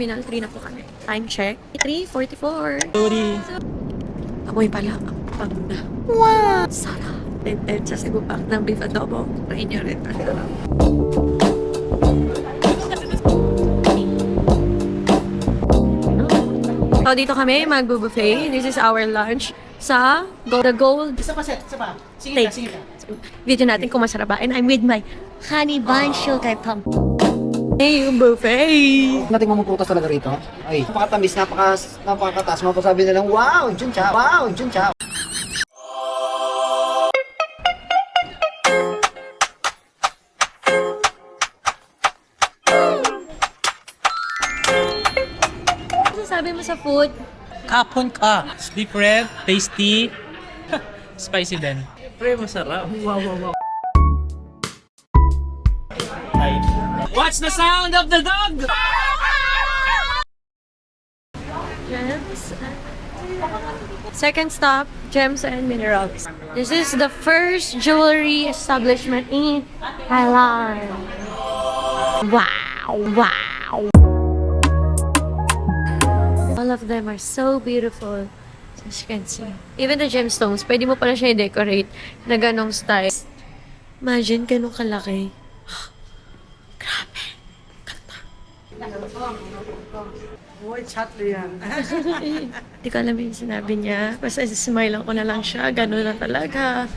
Terminal 3 na po kami. Time check. 3:44. Sorry. Amoy pala. Ang pagna. Wow! Sarap. Tinted sa Cebu Pack ng beef adobo. Try nyo rin. Masarap. So, dito kami mag-buffet. This is our lunch sa The Gold Isa pa, Seth. Isa pa. Sige Steak. ka, sige ka. Video natin kung masarap ba. And I'm with my honey bun sugar pump. Hey, yung buffet! Nating mamuprutas talaga rito. Ay, napakatamis, napakataas. Mapasabi nilang, wow, Juncha, wow, Juncha. Ano sabi mo sa food? Kapon ka. It's different, tasty, spicy din. Pre, masarap. Wow, wow, wow. What's the sound of the dog? Gems. Second stop, Gems and Minerals. This is the first jewelry establishment in Thailand. Wow! Wow! All of them are so beautiful. As you can see. Even the gemstones, pwede mo pala siya i-decorate na ganong style. Imagine ganong kalaki. Grabe. Ganda. Uy, chat yan. Hindi ko alam yung sinabi niya. Basta smile ko na lang siya. Ganun na talaga.